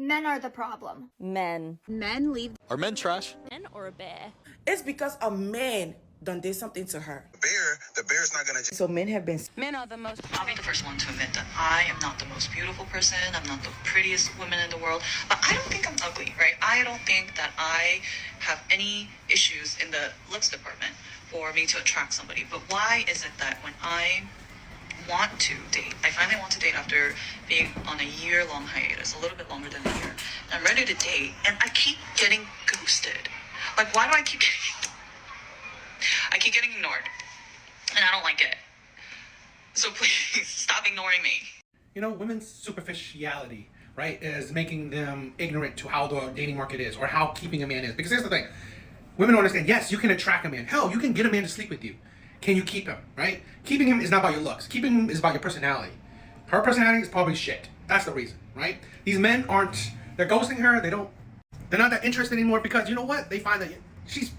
Men are the problem. Men. Men leave. Are men trash? Men or a bear? It's because a man done did something to her. The bear's not gonna. So men have been. Men are the most. I'll be the first one to admit that I am not the most beautiful person. I'm not the prettiest woman in the world. But I don't think I'm ugly, right? I don't think that I have any issues in the looks department for me to attract somebody. But why is it that when I want to date, I finally want to date after being on a year-long hiatus, a little bit longer than a year, I'm ready to date, and I keep getting ghosted. Like, why do I keep getting ignored? And I don't like it. So please, stop ignoring me. You know, women's superficiality, right, is making them ignorant to how the dating market is or how keeping a man is. Because here's the thing. Women don't understand, yes, you can attract a man. Hell, you can get a man to sleep with you. Can you keep him, right? Keeping him is not about your looks. Keeping him is about your personality. Her personality is probably shit. That's the reason, right? These men aren't, they're ghosting her. They're not that interested anymore because, you know what? They find that she's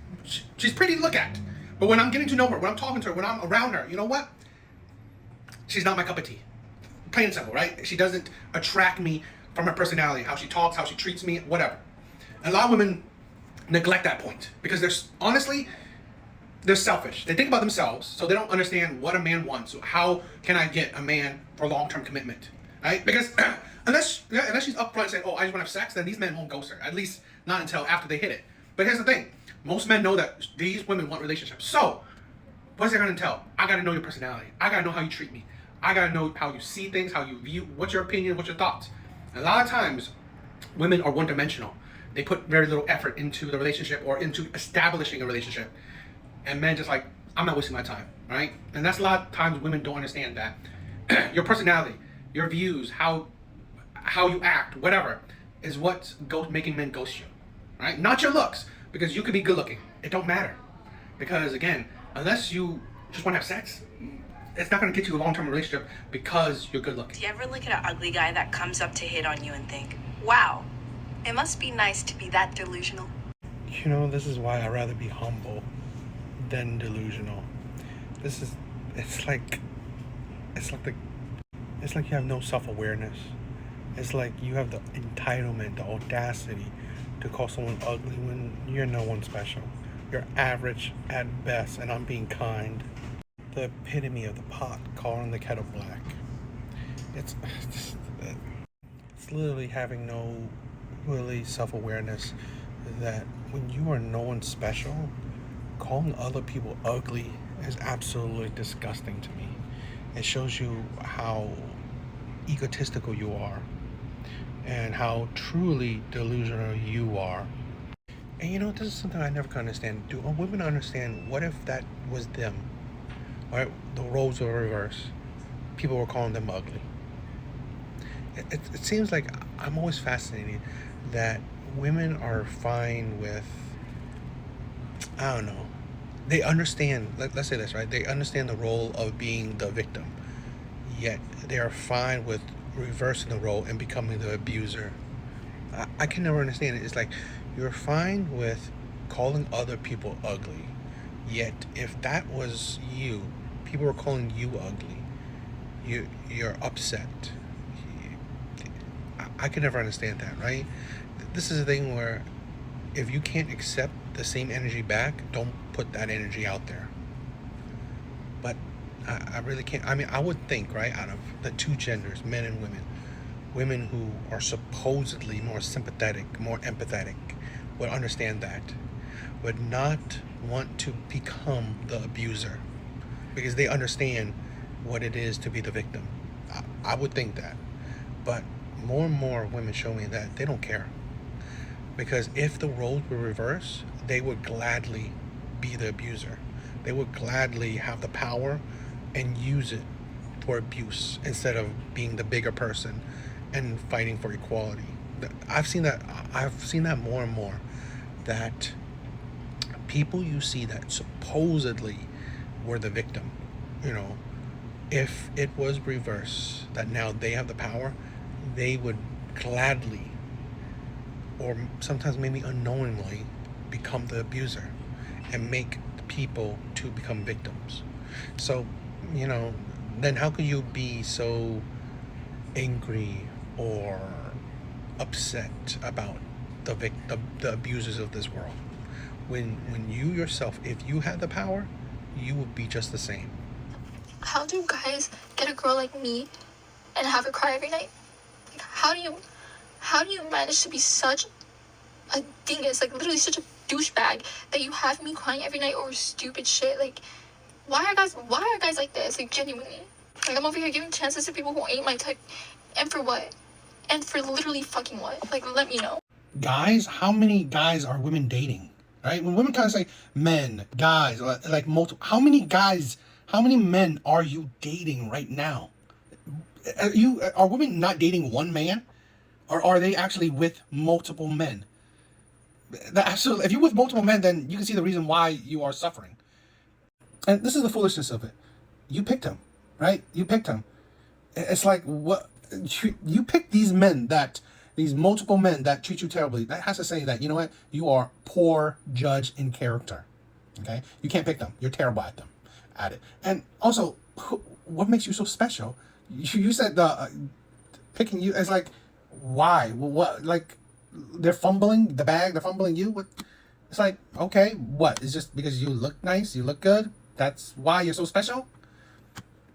pretty to look at. But when I'm getting to know her, when I'm talking to her, when I'm around her, you know what? She's not my cup of tea. Plain and simple, right? She doesn't attract me from her personality, how she talks, how she treats me, whatever. And a lot of women neglect that point because they're selfish. They think about themselves, so they don't understand what a man wants. So how can I get a man for long-term commitment, right? Because unless she's upfront saying, "Oh, I just want to have sex," then these men won't ghost her. At least not until after they hit it. But here's the thing: most men know that these women want relationships. So what's they gonna tell? I gotta know your personality. I gotta know how you treat me. I gotta know how you see things, how you view. What's your opinion? What's your thoughts? And a lot of times, women are one-dimensional. They put very little effort into the relationship or into establishing a relationship. And men just like, I'm not wasting my time, right? And that's a lot of times women don't understand that. Your personality, your views, how you act, whatever, is what's making men ghost you, right? Not your looks, because you could be good looking. It don't matter. Because again, unless you just want to have sex, it's not going to get you a long-term relationship because you're good looking. Do you ever look at an ugly guy that comes up to hit on you and think, wow, it must be nice to be that delusional? You know, this is why I'd rather be humble than delusional. It's like you have no self-awareness. It's like you have the entitlement, the audacity to call someone ugly when you're no one special. You're average at best, and I'm being kind. The epitome of the pot calling the kettle black. It's literally having no really self-awareness that when you are no one special, calling other people ugly is absolutely disgusting to me. It shows you how egotistical you are and how truly delusional you are. And you know, this is something I never can understand. Do women understand what if that was them? Right? The roles were reversed. People were calling them ugly. It seems like I'm always fascinated that women are fine with, I don't know, they understand, let's say this, right? They understand the role of being the victim, yet they are fine with reversing the role and becoming the abuser. I can never understand it. It's like you're fine with calling other people ugly, yet if that was you, people were calling you ugly, you're upset. I can never understand that, right? This is a thing where if you can't accept the same energy back, don't put that energy out there. But I really can't. I mean, I would think, right, out of the two genders, men and women who are supposedly more sympathetic, more empathetic, would understand that, would not want to become the abuser because they understand what it is to be the victim. I would think that. But more and more women show me that they don't care. Because if the roles were reversed, they would gladly be the abuser. They would gladly have the power and use it for abuse instead of being the bigger person and fighting for equality. I've seen that more and more, that people you see that supposedly were the victim, you know, if it was reversed, that now they have the power, they would gladly, or sometimes maybe unknowingly, become the abuser and make people to become victims. So, you know, then how can you be so angry or upset about the abusers of this world. When you yourself, if you had the power, you would be just the same. How do guys get a girl like me and have her cry every night? Like, how do you manage to be such a dingus, like literally such a douchebag, that you have me crying every night over stupid shit? Like, why are guys like this? Like, genuinely. Like, I'm over here giving chances to people who ain't my type. And for what? And for literally fucking what? Like, let me know. Guys, how many guys are women dating? Right? When women kind of say men, guys, like multiple, how many men are you dating right now? Are women not dating one man? Or are they actually with multiple men? So if you're with multiple men, then you can see the reason why you are suffering. And this is the foolishness of it. You picked him, right? You picked him. It's like, what? You picked these multiple men that treat you terribly. That has to say that, you know what? You are poor judge in character. Okay? You can't pick them. You're terrible at it. And also, what makes you so special? You said picking you as like, why? What? Like, they're fumbling the bag. They're fumbling you. What? It's like, okay, what? It's just because you look nice, you look good. That's why you're so special.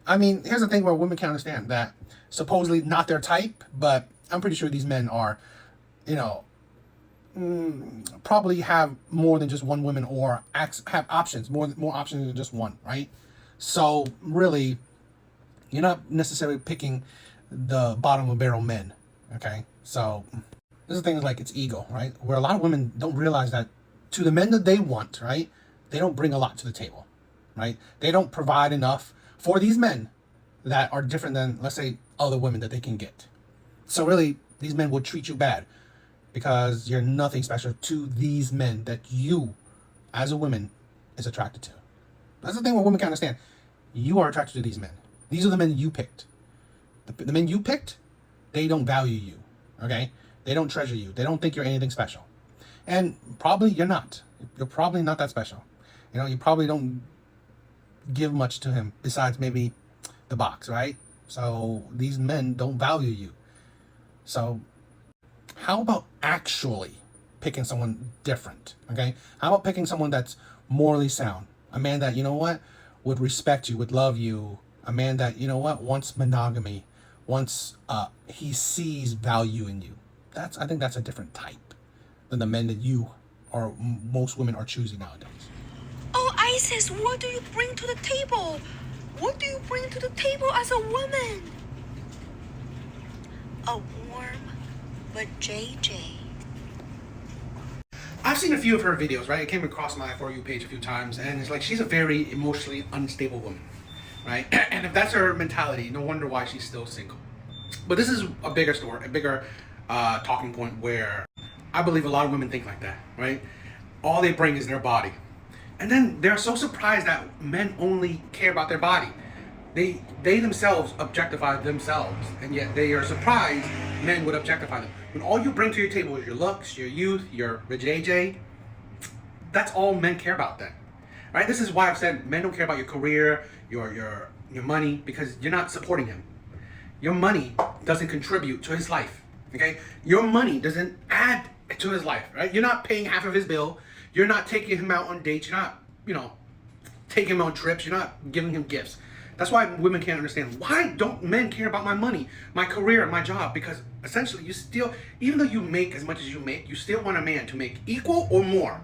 I mean, here's the thing where women can understand that supposedly not their type, but I'm pretty sure these men are, probably have more than just one woman, or have options, more options than just one, right? So really, you're not necessarily picking the bottom of the barrel men, okay? So this is the thing, is like, it's ego, right? Where a lot of women don't realize that to the men that they want, right, they don't bring a lot to the table, right? They don't provide enough for these men that are different than, let's say, other women that they can get. So really, these men will treat you bad because you're nothing special to these men that you, as a woman, is attracted to. That's the thing where women can understand. You are attracted to these men. These are the men you picked. The men you picked, they don't value you, okay? They don't treasure you. They don't think you're anything special. And probably you're not. You're probably not that special. You probably don't give much to him besides maybe the box, right? So these men don't value you. So how about actually picking someone different, okay? How about picking someone that's morally sound? A man that, you know what, would respect you, would love you. A man that, you know what, wants monogamy, wants, he sees value in you. I think that's a different type than the men that you or most women are choosing nowadays. Oh, Isis, what do you bring to the table? What do you bring to the table as a woman? A warm but JJ. I've seen a few of her videos, right? It came across my For You page a few times, and it's like she's a very emotionally unstable woman, right? And if that's her mentality, no wonder why she's still single. But this is a bigger story, a bigger talking point where I believe a lot of women think like that, right? All they bring is their body. And then they're so surprised that men only care about their body. They themselves objectify themselves, and yet they are surprised men would objectify them. When all you bring to your table is your looks, your youth, your rigid AJ, that's all men care about then, right? This is why I've said men don't care about your career, your money, because you're not supporting him. Your money doesn't contribute to his life, okay? Your money doesn't add to his life, right? You're not paying half of his bill. You're not taking him out on dates. You're not, taking him on trips. You're not giving him gifts. That's why women can't understand. Why don't men care about my money, my career, my job? Because essentially you still, even though you make as much as you make, you still want a man to make equal or more.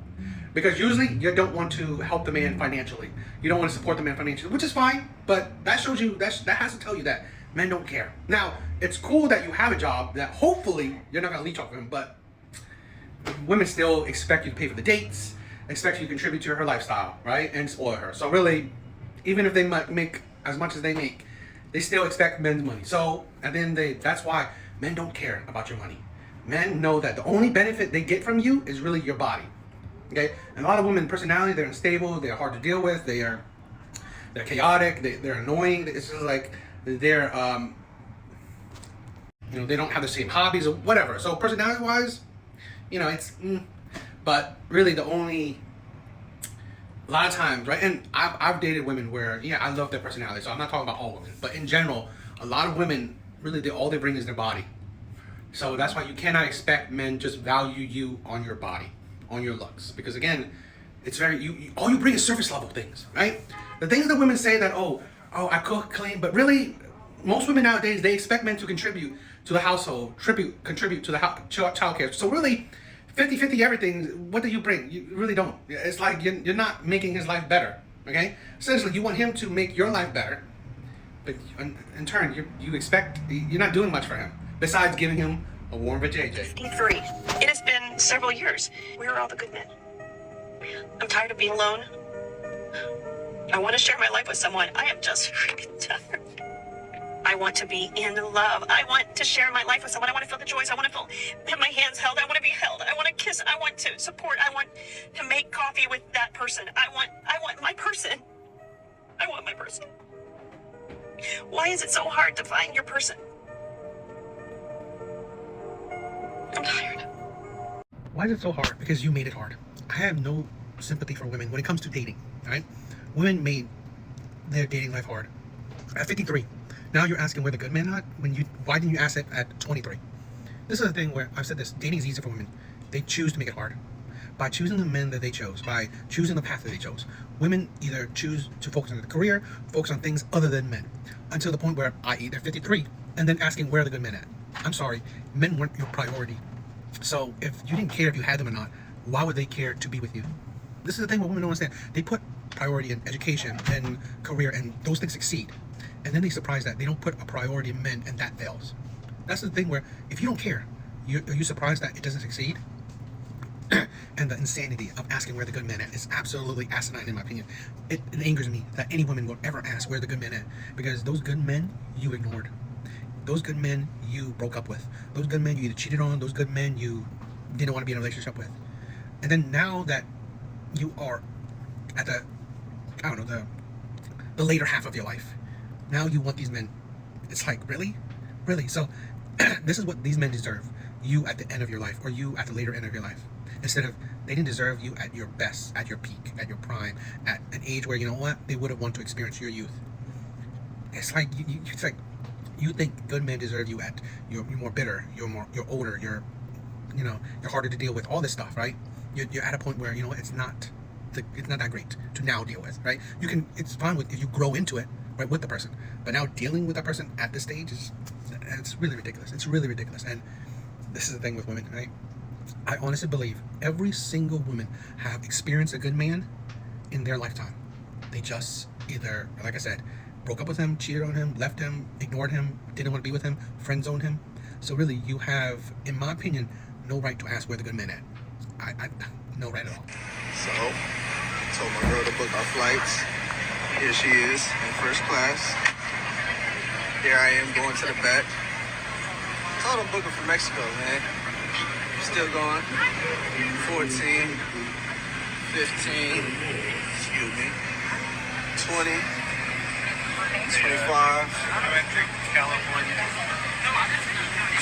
Because usually you don't want to help the man financially. You don't want to support the man financially, which is fine. But that shows you, that has to tell you that men don't care. Now, it's cool that you have a job that hopefully you're not going to leech off of him, but women still expect you to pay for the dates, expect you to contribute to her lifestyle, right? And spoil her. So really, even if they might make as much as they make, they still expect men's money. So at the end of the day, that's why men don't care about your money. Men know that the only benefit they get from you is really your body. Okay? And a lot of women, personality, they're unstable, they're hard to deal with, they're chaotic, they're annoying. It's just like they're they don't have the same hobbies or whatever. So personality wise, it's but really the only, a lot of times, right? And I've dated women where, I love their personality. So I'm not talking about all women, but in general, a lot of women, really, all they bring is their body. So that's why you cannot expect men just value you on your body, on your looks. Because again, it's very, all you bring is surface level things, right? The things that women say that, oh, I cook, clean, but really, most women nowadays, they expect men to contribute to the household, contribute to the child care. So really, 50-50 everything, what do you bring? You really don't. It's like you're not making his life better, okay? Essentially, you want him to make your life better, but in turn, you're not doing much for him, besides giving him a warm vajayjay. 53. It has been several years. Where are all the good men? I'm tired of being alone. I want to share my life with someone. I am just freaking tired. I want to be in love. I want to share my life with someone. I want to feel the joys. I want to have my hands held. I want to be held. I want to kiss. I want to support. I want to make coffee with that person. I want my person. I want my person. Why is it so hard to find your person? I'm tired. Why is it so hard? Because you made it hard. I have no sympathy for women when it comes to dating, all right? Women made their dating life hard. At 53, now you're asking where the good men are? Why didn't you ask it at 23? This is the thing where I've said this, dating is easy for women. They choose to make it hard. By choosing the men that they chose, by choosing the path that they chose, women either choose to focus on their career, focus on things other than men, until the point where, i.e. they're 53, and then asking where are the good men at? I'm sorry, men weren't your priority. So if you didn't care if you had them or not, why would they care to be with you? This is the thing what women don't understand. They put priority in education and career, and those things succeed. And then they surprise that they don't put a priority in men, and that fails. That's the thing where if you don't care, are you surprised that it doesn't succeed? And the insanity of asking where the good men at is absolutely asinine in my opinion. It angers me that any woman will ever ask where the good men at, because those good men you ignored. Those good men you broke up with. Those good men you either cheated on. Those good men you didn't want to be in a relationship with. And then now that you are at the later half of your life, now you want these men. It's like, really? Really? So this is what these men deserve. You at the end of your life, or you at the later end of your life. Instead of, they didn't deserve you at your best, at your peak, at your prime, at an age where, you know what, they would have wanted to experience your youth. It's like, you think good men deserve you at, you're more bitter, you're older, you're harder to deal with, all this stuff, right? You're at a point where, it's not that great to now deal with, right? It's fine if you grow into it, right, with the person. But now dealing with that person at this stage it's really ridiculous. It's really ridiculous. And this is the thing with women, right? I honestly believe every single woman have experienced a good man in their lifetime. They just either, like I said, broke up with him, cheated on him, left him, ignored him, didn't want to be with him, friend-zoned him. So really, you have, in my opinion, no right to ask where the good men at. I no right at all. So, told my girl to book our flights. Here she is in first class. Here I am going to the back. Told them booking for Mexico, man. Still going. 14, 15, excuse me, 20, 25, California,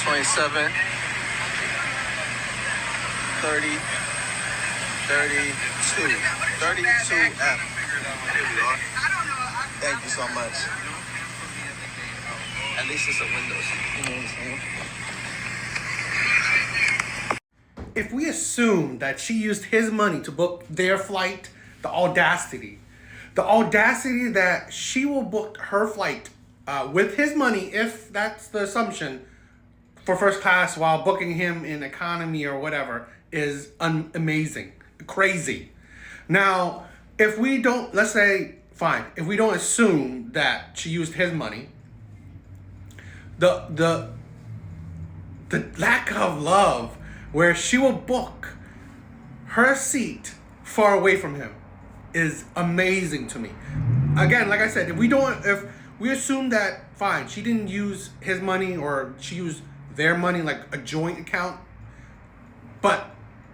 27, 30, 32 F. Here we are. Thank you so much. At least it's a window seat, you know what I'm saying? If we assume that she used his money to book their flight, the audacity that she will book her flight with his money, if that's the assumption, for first class while booking him in economy or whatever, is amazing, crazy. Now, if we don't, let's say, fine, if we don't assume that she used his money, the lack of love where she will book her seat far away from him is amazing to me. Again, like I said, if we assume that, fine, she didn't use his money or she used their money like a joint account, but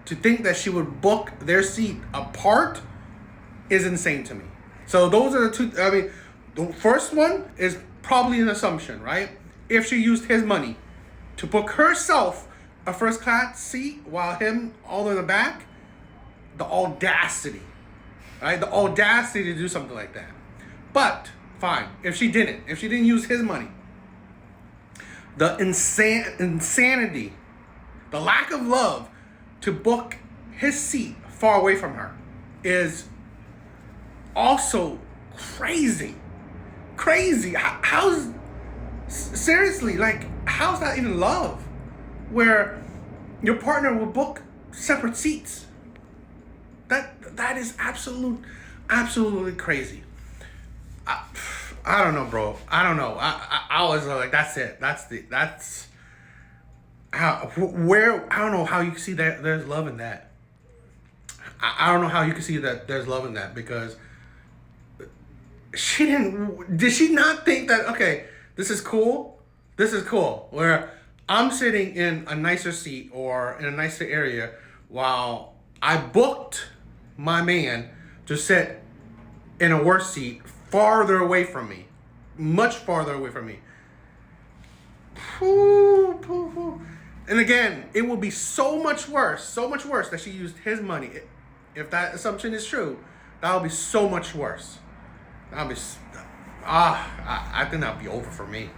to think that she would book their seat apart is insane to me. So those are the two. I mean, the first one is probably an assumption, right? If she used his money to book herself a first class seat while him all in the back, the audacity, right? The audacity to do something like that. But fine, if she didn't use his money, the insanity, the lack of love to book his seat far away from her is also crazy. Crazy. How's, seriously, like, how's that even love? Where your partner will book separate seats. That is absolutely crazy. I don't know, bro. I don't know. I was like, that's it. That's how, where, I don't know how you can see that there's love in that. I don't know how you can see that there's love in that, because did she not think that, okay, this is cool? This is cool. Where I'm sitting in a nicer seat or in a nicer area while I booked my man to sit in a worse seat farther away from me. Much farther away from me. And again, it will be so much worse that she used his money. If that assumption is true, that will be so much worse. That'll be, I think that'll be over for me.